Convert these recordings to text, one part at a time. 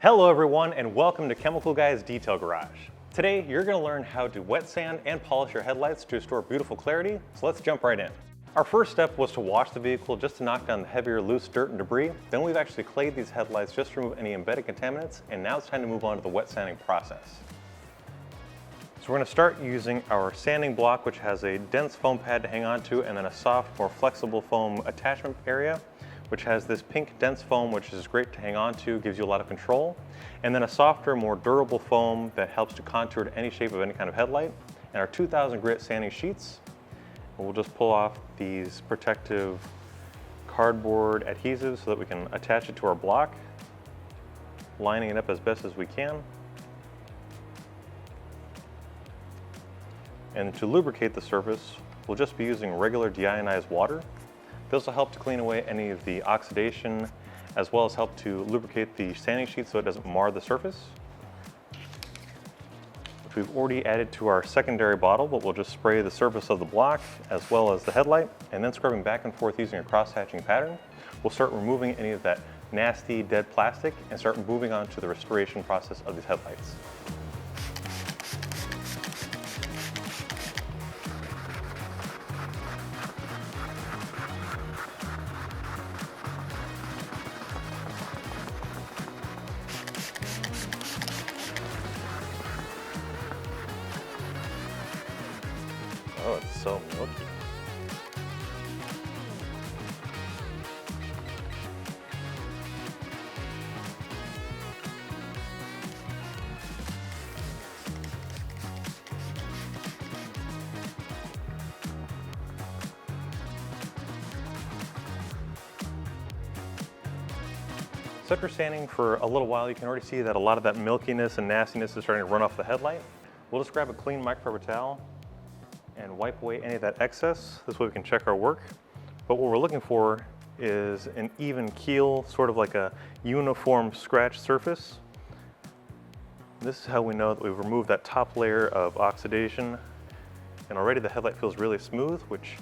Hello everyone and welcome to Chemical Guy's Detail Garage. Today you're going to learn how to wet sand and polish your headlights to restore beautiful clarity, so let's jump right in. Our first step was to wash the vehicle just to knock down the heavier loose dirt and debris. Then we've actually clayed these headlights just to remove any embedded contaminants, and now it's time to move on to the wet sanding process. So we're going to start using our sanding block, which has a dense foam pad to hang on to and then a soft, more flexible foam attachment area, which has this pink dense foam, which is great to hang on to, gives you a lot of control, and then a softer, more durable foam that helps to contour to any shape of any kind of headlight, and our 2000 grit sanding sheets. And we'll just pull off these protective cardboard adhesives so that we can attach it to our block, lining it up as best as we can. And to lubricate the surface, we'll just be using regular deionized water. This will help to clean away any of the oxidation, as well as help to lubricate the sanding sheet so it doesn't mar the surface. Which we've already added to our secondary bottle, but we'll just spray the surface of the block as well as the headlight, and then scrubbing back and forth using a cross-hatching pattern. We'll start removing any of that nasty dead plastic and start moving on to the restoration process of these headlights. Oh, it's so milky. So after sanding for a little while, you can already see that a lot of that milkiness and nastiness is starting to run off the headlight. We'll just grab a clean microfiber towel and wipe away any of that excess. This way we can check our work. But what we're looking for is an even keel, sort of like a uniform scratch surface. This is how we know that we've removed that top layer of oxidation. And already the headlight feels really smooth, which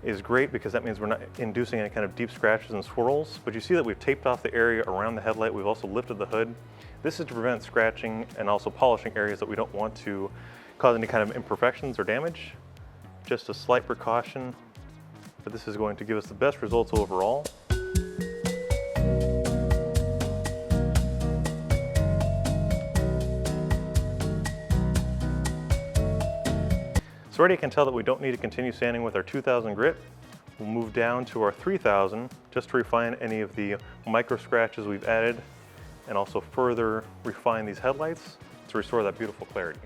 is great because that means we're not inducing any kind of deep scratches and swirls. But you see that we've taped off the area around the headlight. We've also lifted the hood. This is to prevent scratching and also polishing areas that we don't want to cause any kind of imperfections or damage. Just a slight precaution, but this is going to give us the best results overall. So already you can tell that we don't need to continue sanding with our 2000 grit. We'll move down to our 3000 just to refine any of the micro scratches we've added and also further refine these headlights to restore that beautiful clarity.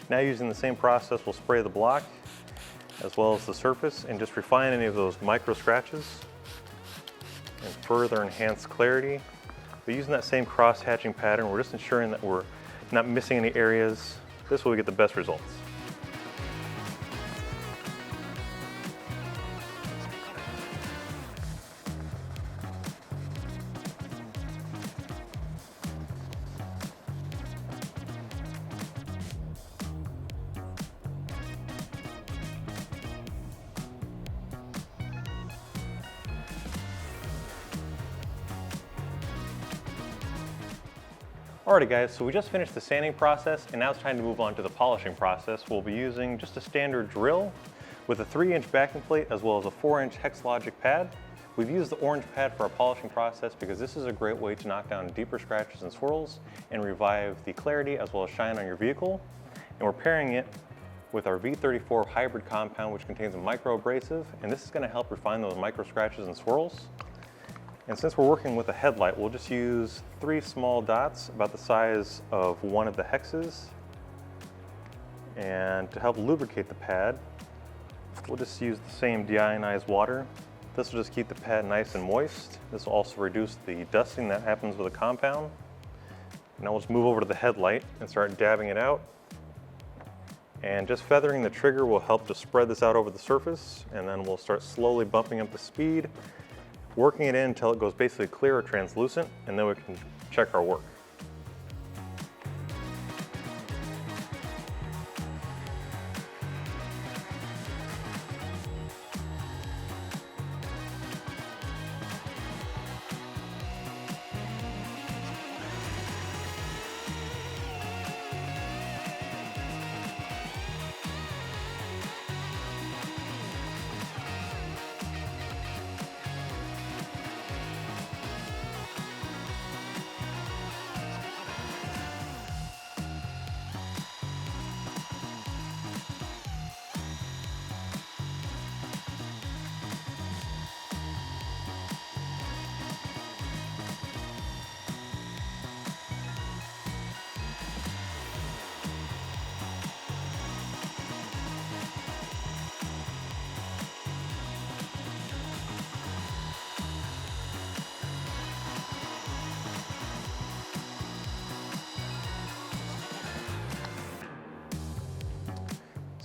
Now using the same process, we'll spray the block as well as the surface and just refine any of those micro scratches and further enhance clarity. But using that same cross-hatching pattern, we're just ensuring that we're not missing any areas. This way we get the best results. Alrighty guys, so we just finished the sanding process and now it's time to move on to the polishing process. We'll be using just a standard drill with a 3-inch backing plate as well as a 4-inch Hex-Logic Pad. We've used the orange pad for our polishing process because this is a great way to knock down deeper scratches and swirls and revive the clarity as well as shine on your vehicle. And we're pairing it with our V34 hybrid compound, which contains a micro abrasive, and this is going to help refine those micro scratches and swirls. And since we're working with a headlight, we'll just use 3 small dots about the size of one of the hexes. And to help lubricate the pad, we'll just use the same deionized water. This will just keep the pad nice and moist. This will also reduce the dusting that happens with a compound. Now we'll just move over to the headlight and start dabbing it out. And just feathering the trigger will help to spread this out over the surface, and then we'll start slowly bumping up the speed, working it in until it goes basically clear or translucent, and then we can check our work.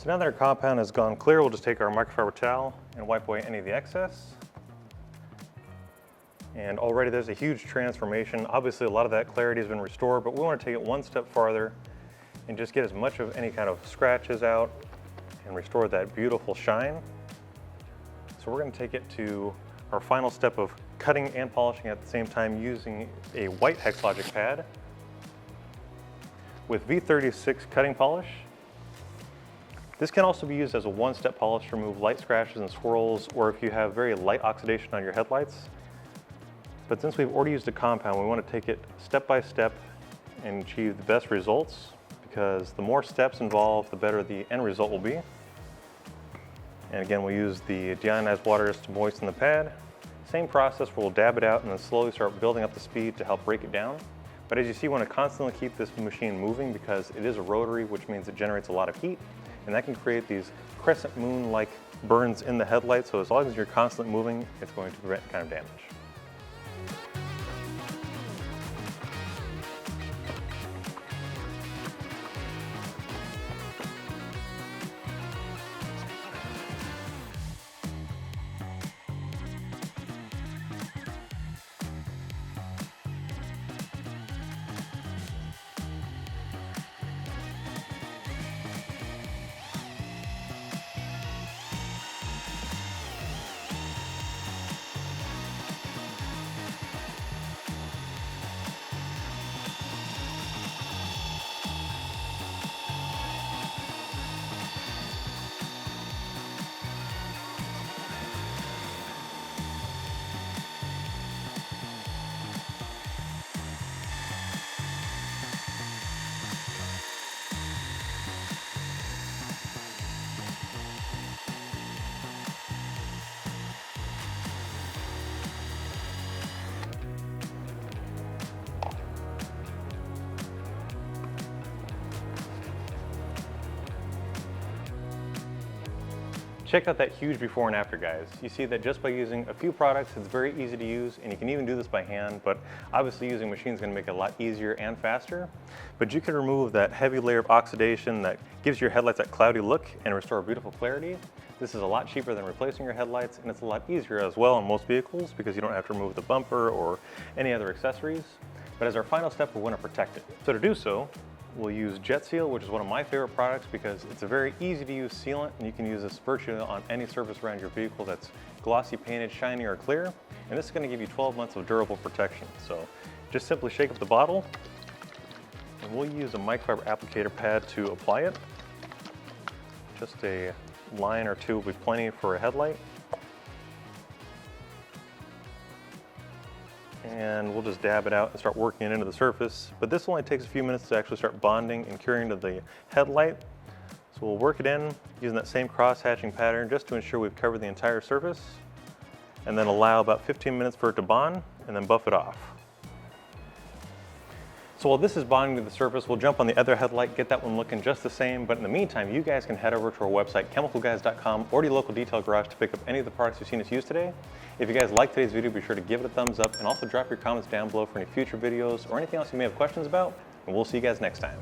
So now that our compound has gone clear, we'll just take our microfiber towel and wipe away any of the excess. And already there's a huge transformation. Obviously a lot of that clarity has been restored, but we want to take it one step farther and just get as much of any kind of scratches out and restore that beautiful shine. So we're going to take it to our final step of cutting and polishing at the same time using a white Hex-Logic pad with V36 Cutting Polish. This can also be used as a one-step polish to remove light scratches and swirls, or if you have very light oxidation on your headlights. But since we've already used a compound, we want to take it step by step and achieve the best results, because the more steps involved, the better the end result will be. And again, we'll use the deionized waters to moisten the pad. Same process where we'll dab it out and then slowly start building up the speed to help break it down. But as you see, we want to constantly keep this machine moving because it is a rotary, which means it generates a lot of heat, and that can create these crescent moon-like burns in the headlight. So as long as you're constantly moving, it's going to prevent kind of damage. Check out that huge before and after, guys. You see that just by using a few products, it's very easy to use, and you can even do this by hand, but obviously using machines is gonna make it a lot easier and faster. But you can remove that heavy layer of oxidation that gives your headlights that cloudy look and restore beautiful clarity. This is a lot cheaper than replacing your headlights, and it's a lot easier as well in most vehicles because you don't have to remove the bumper or any other accessories. But as our final step, we wanna protect it. So to do so, we'll use JetSeal, which is one of my favorite products because it's a very easy to use sealant, and you can use this virtually on any surface around your vehicle that's glossy painted, shiny, or clear. And this is going to give you 12 months of durable protection. So just simply shake up the bottle, and we'll use a microfiber applicator pad to apply it. Just a line or two will be plenty for a headlight. And we'll just dab it out and start working it into the surface. But this only takes a few minutes to actually start bonding and curing to the headlight. So we'll work it in using that same cross-hatching pattern just to ensure we've covered the entire surface, and then allow about 15 minutes for it to bond and then buff it off. So while this is bonding to the surface, we'll jump on the other headlight, get that one looking just the same. But in the meantime, you guys can head over to our website, chemicalguys.com, or your local detail garage to pick up any of the products you've seen us use today. If you guys like today's video, be sure to give it a thumbs up, and also drop your comments down below for any future videos or anything else you may have questions about, and we'll see you guys next time.